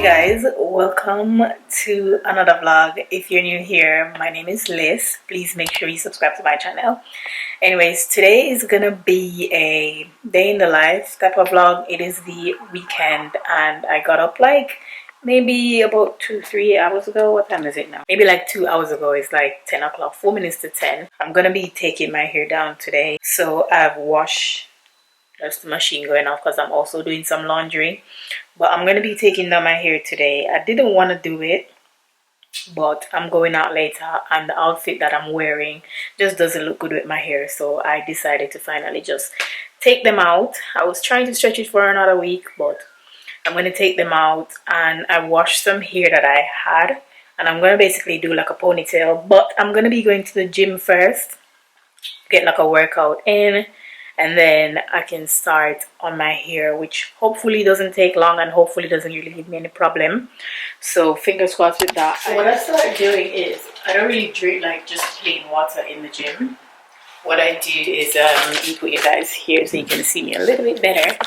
guys, welcome to another vlog. If you're new here, my name is Liz. Please make sure you subscribe to my channel. Anyways, today is gonna be a day in the life type of vlog. It is the weekend and I got up like maybe about 2-3 hours ago. What time is it now? Maybe like 2 hours ago. It's like 10 o'clock, 4 minutes to 10. I'm gonna be taking my hair down today, so I've washed. There's the machine going off because I'm also doing some laundry, but I'm gonna be taking down my hair today. I didn't want to do it, but I'm going out later and the outfit that I'm wearing just doesn't look good with my hair, so I decided to finally just take them out. I was trying to stretch it for another week, but I'm going to take them out. And I washed some hair that I had, and I'm going to basically do like a ponytail, but I'm going to be going to the gym first, get like a workout in, and then I can start on my hair, which hopefully doesn't take long and hopefully doesn't really give me any problem. So fingers crossed with that. So what I started doing is I don't really drink like just plain water in the gym. What I do is you put your guys here so you can see me a little bit better.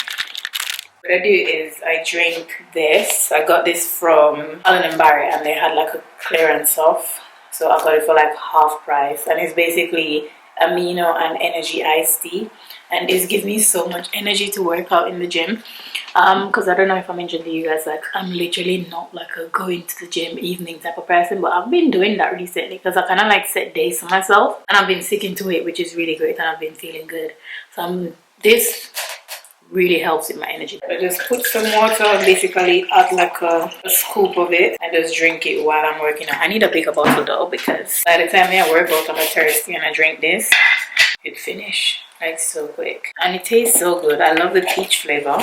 What I do is I drink this. I got this from Allen & Barry and they had like a clearance off, so I got it for like half price, and it's basically amino and energy iced tea, and this gives me so much energy to work out in the gym. Because I don't know if I mentioned to you guys, like I'm literally not like a going to the gym evening type of person, but I've been doing that recently because I kind of like set days for myself and I've been sticking to it, which is really great, and I've been feeling good. So this really helps with my energy. I just put some water and basically add like a scoop of it and just drink it while I'm working out. I need a bigger bottle though, because by the time I work out I'm thirsty and I drink this, it finish like so quick. And it tastes so good. I love the peach flavor.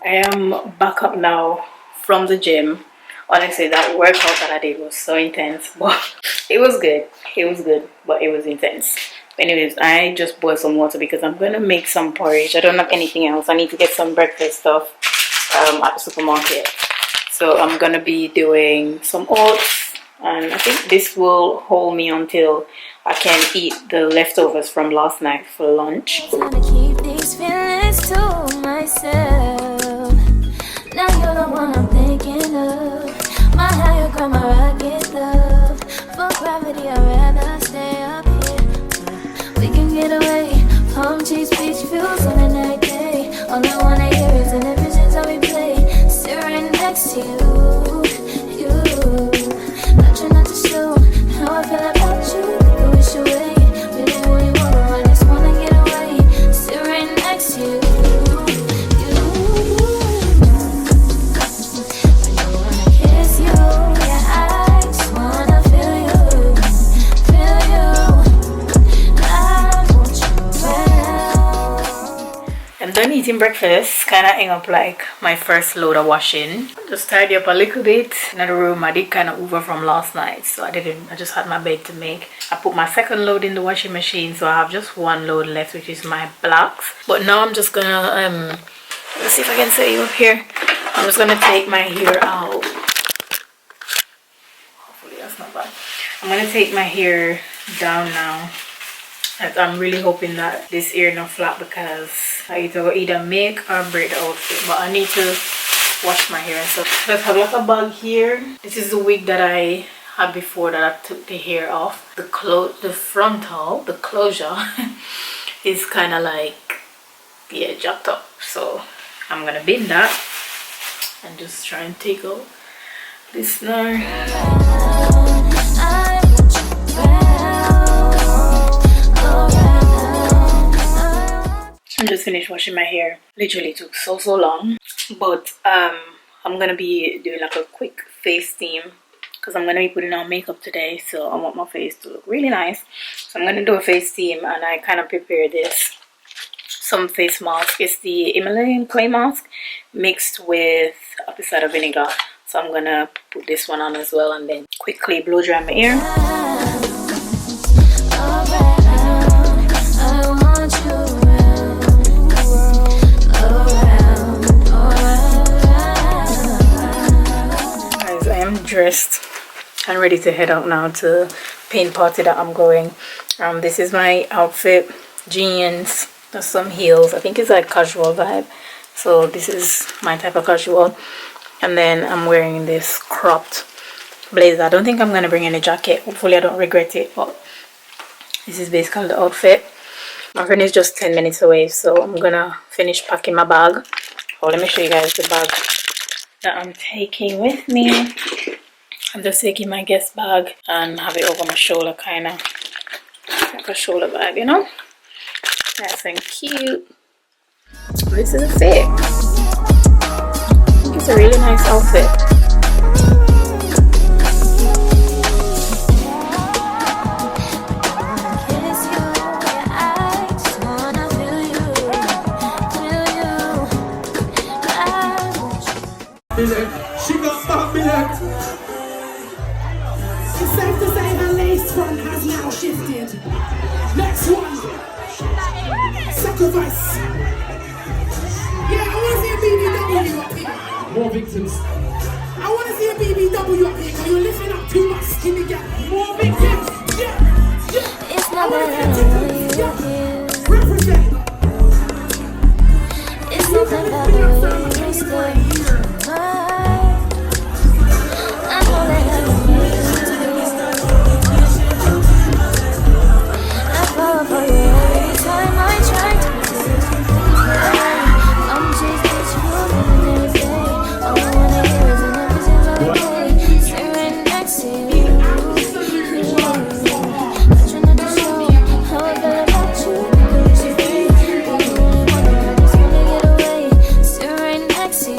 I am back up now from the gym. Honestly, that workout that I did was so intense, but it was good. It was good, but it was intense. Anyways, I just boiled some water because I'm gonna make some porridge. I don't have anything else. I need to get some breakfast stuff at the supermarket. So I'm gonna be doing some oats, and I think this will hold me until I can eat the leftovers from last night for lunch. Trying to keep these feelings to myself. Now you're the one I'm thinking of. My higher ground, my rocket love. For gravity, I'd rather stay up here. We can get away. Palm trees, beach views on a night day. All I wanna hear is the visions I replay. Sit right next to you. I try not to show how I feel about you. I wish away. Really, really wanna, I just wanna get away. Sit right next to you. I'm done eating breakfast, kind of end up like my first load of washing. Just tidy up a little bit in the room. I did kind of over from last night, so I just had my bed to make. I put my second load in the washing machine, so I have just one load left, which is my blacks. But now I'm just gonna let's see if I can set you up here. I'm just gonna take my hair out. Hopefully that's not bad. I'm gonna take my hair down now. I'm really hoping that this ear not flat, because I either make or break the outfit, but I need to wash my hair. So let's have like a bag here. This is the wig that I had before that I took the hair off. The frontal, the closure is kind of like, yeah, jacked up. So I'm gonna bend that and just try and take out this snare. I just finished washing my hair. Literally took so long, but I'm gonna be doing like a quick face steam because I'm gonna be putting on makeup today, so I want my face to look really nice. So I'm gonna do a face steam, and I kind of prepared this some face mask. It's the Himalayan clay mask mixed with apple cider vinegar. So I'm gonna put this one on as well and then quickly blow dry my ear. Guys, I am dressed and ready to head out now to paint party that I'm going. This is my outfit: jeans, some heels. I think it's like casual vibe. So this is my type of casual. And then I'm wearing this cropped blazer. I don't think I'm gonna bring any jacket. Hopefully I don't regret it, but this is basically the outfit. My friend is just 10 minutes away, so I'm gonna finish packing my bag. Oh, let me show you guys the bag that I'm taking with me. I'm just taking my guest bag and have it over my shoulder, kind of like a shoulder bag, you know. Nice and cute. This is a fit. It's a really nice outfit. She got back me leg. It's safe to say her lace front has now shifted. Next one. Sacrifice. Yeah, I want to see a BBW up here. More victims. I want to see a BBW up here because you're lifting up too much skinny gap. More victims. Yeah. Yeah. It's not that I Represent. It's nothing about the way you stay. I know that I fall for you every time I try to I'm just this woman every day. All I wanna hear is another day. Sit right next to you. I try not to show how I feel about you. Because you're free. You really wanna, I just wanna get away. Sit right next to you.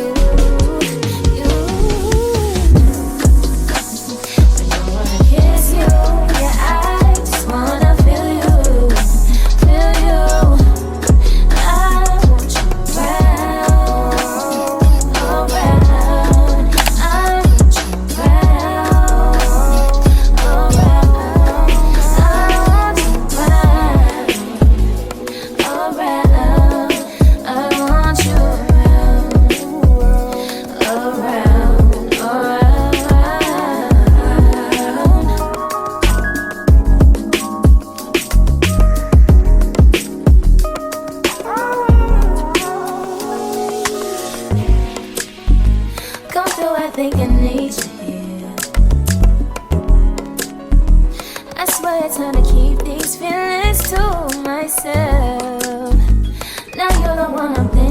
Time to keep these feelings to myself. Now you're the one I'm thinking.